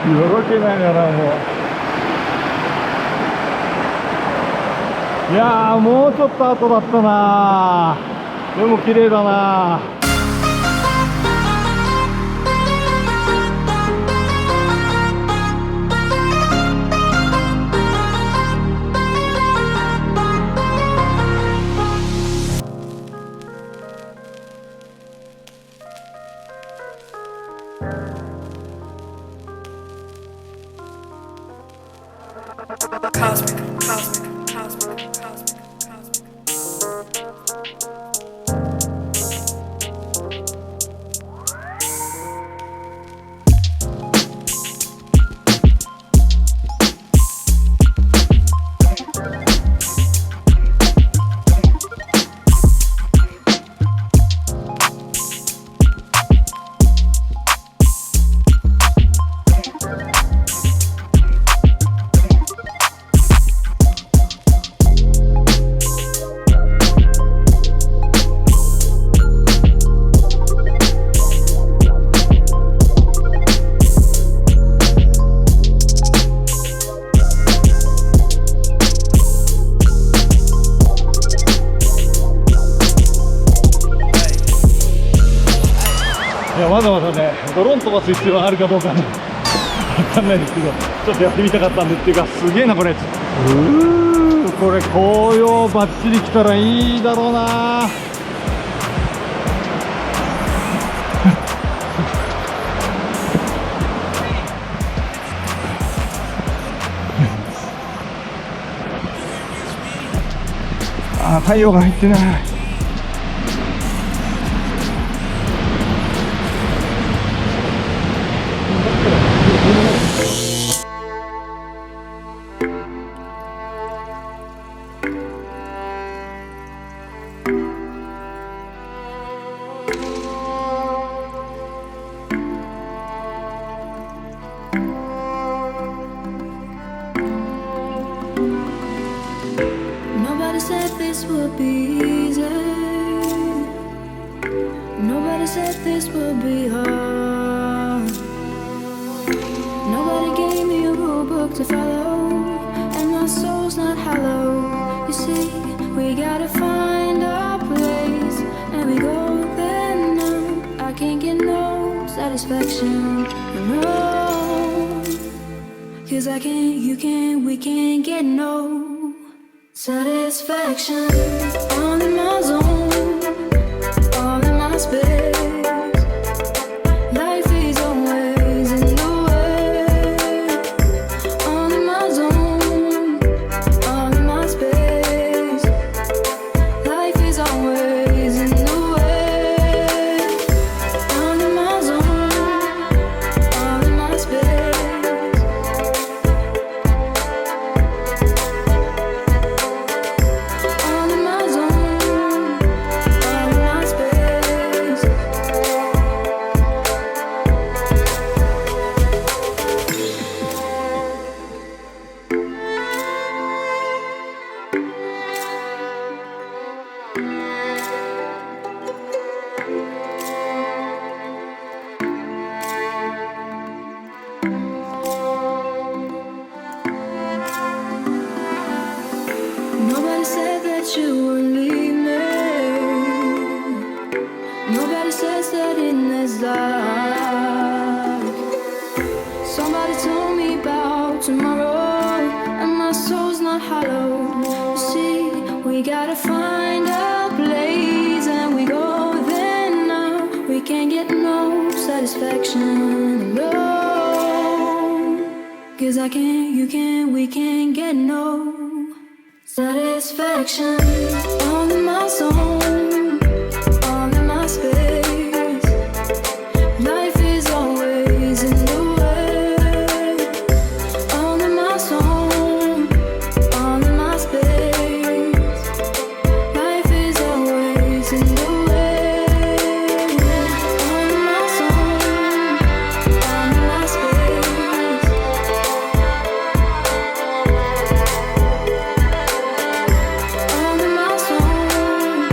よろけながらもう、いやーもうちょっと後だったな。でも綺麗だな。まだまだね、ドローン飛ばす必要はあるかどうかね、わかんないですけど、ちょっとやってみたかったんですっていうか、すげえなこれ。これ紅葉バッチリ来たらいいだろうな。あー、太陽が入ってない。Nobody said this would be easy. Nobody said this would be hard. Nobody gave me a rule book to follow, and my soul's not hollow. You see, we gotta find our place, and we go there now. I can't get no satisfaction, no. 'Cause I can't, you can't, we can't get no satisfaction. All in my zone, all in my space. Life is always in the way. All in my zone, all in my space. Life is always in the way. All in my zone, all in my space. Nobody said that you would leave me. Nobody says that in this life. Somebody told me about tomorrow, and my soul's not hollow. You see, we gotta find a place, and we go there now. We can't get no satisfaction, no. 'Cause I can't, you can't, we can't get no satisfaction. All in my zone, all in my space. Life is always in the way. All in my zone, all in my space. Life is always in the way. All in my zone, all in my space. All in my zone,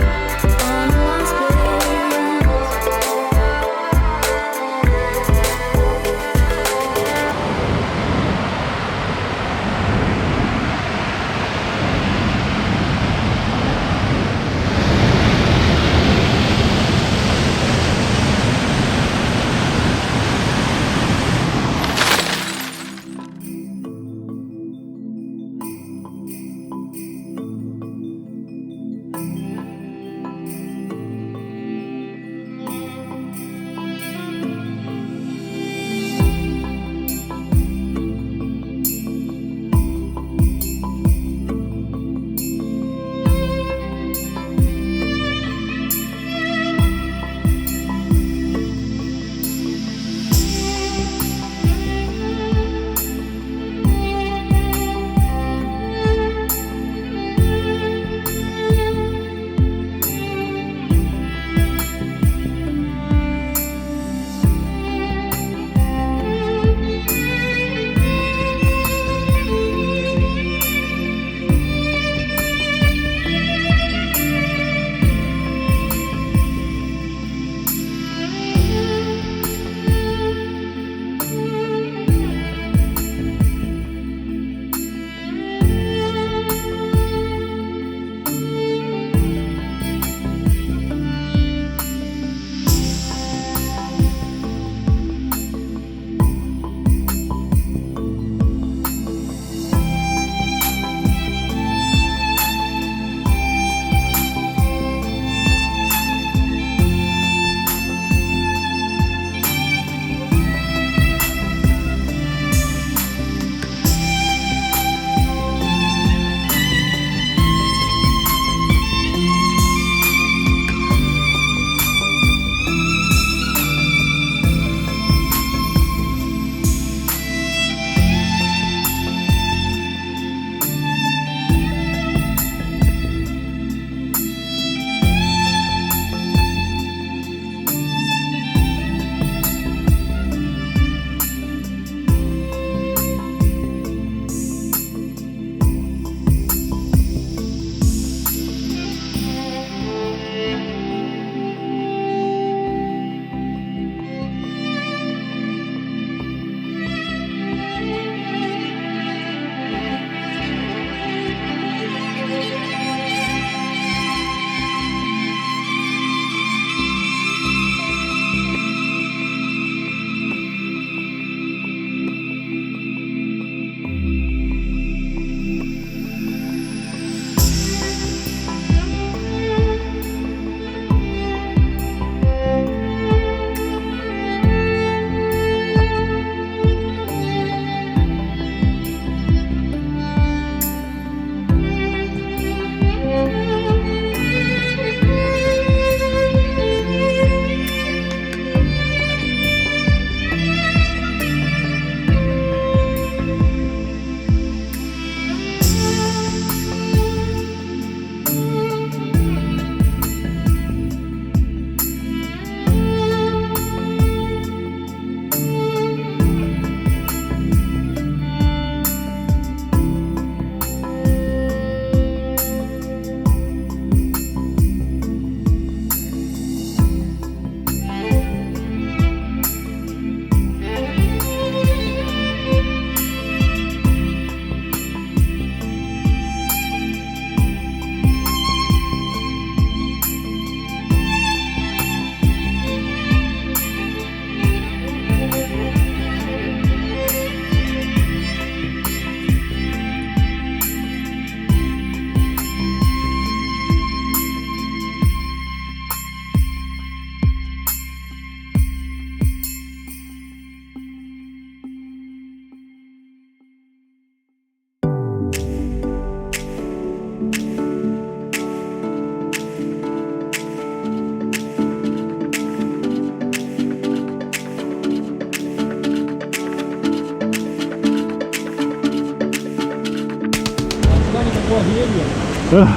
こは冷えるよ。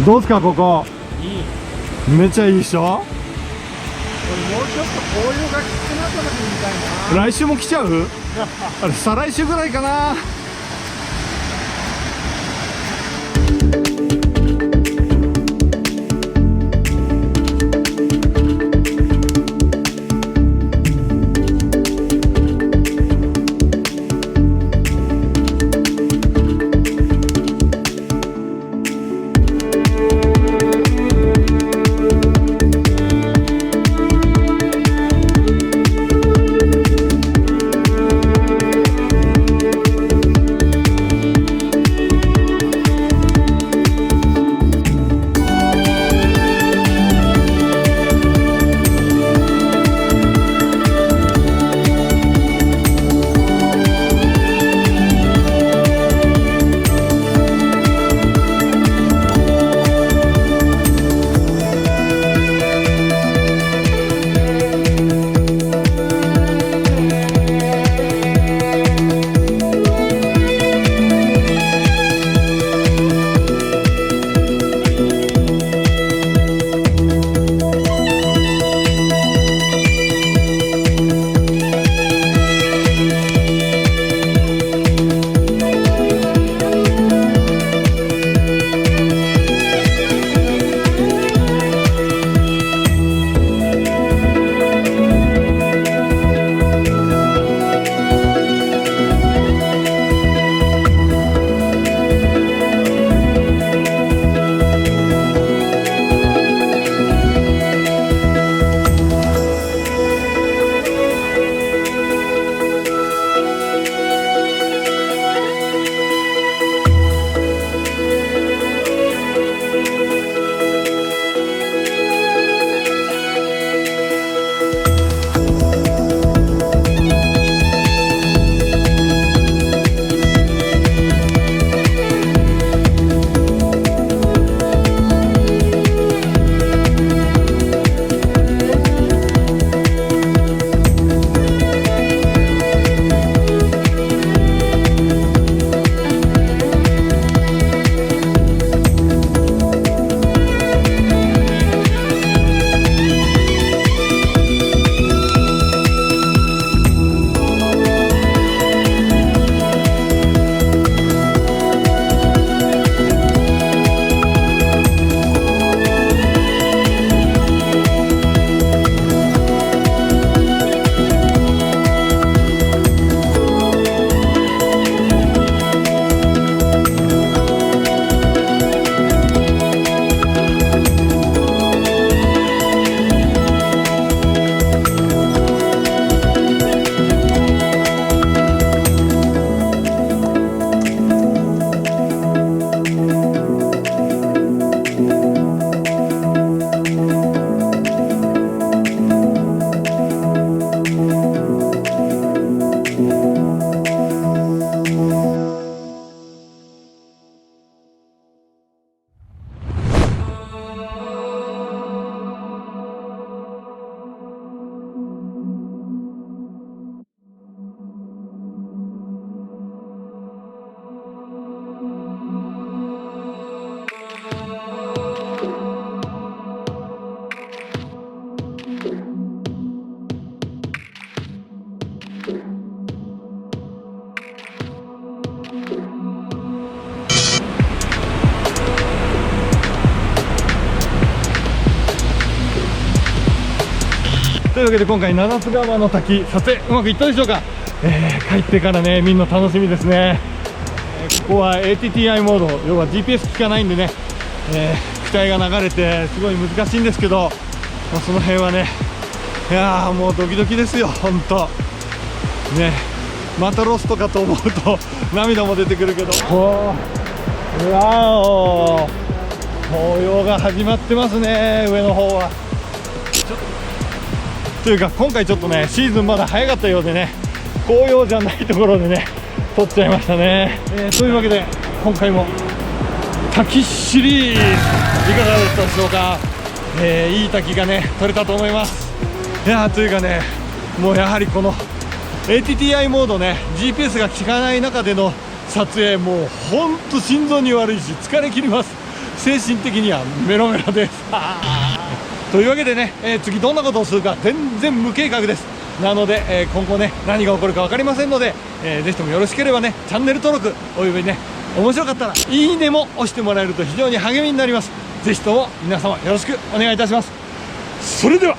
どうすかここ。いい。めっちゃいいでしょ。俺もうちょっと紅葉がきつくなった時に見たいな。来週も来ちゃうあれ再来週ぐらいかな。というわけで今回七津川の滝撮影うまくいったでしょうか。帰ってからね見るの楽しみですね。ここは ATTI モード、要は GPS 効かないんでね、機体が流れてすごい難しいんですけど、その辺はね、いやーもうドキドキですよ本当ね。またロスとかと思うと涙も出てくるけど、うわお、紅葉が始まってますね上の方は。というか今回ちょっとねシーズンまだ早かったようでね、紅葉じゃないところでね撮っちゃいましたね。というわけで今回も滝シリーズいかがだったでしょうか。いい滝がね撮れたと思います。いやーというかね、もうやはりこの ATTI モードね GPS が効かない中での撮影もうほんと心臓に悪いし疲れ切ります。精神的にはメロメロですというわけでね、次どんなことをするか全然無計画です。なので、今後ね何が起こるか分かりませんので、ぜひともよろしければねチャンネル登録およびね面白かったらいいねも押してもらえると非常に励みになります。ぜひとも皆様よろしくお願いいたします。それでは。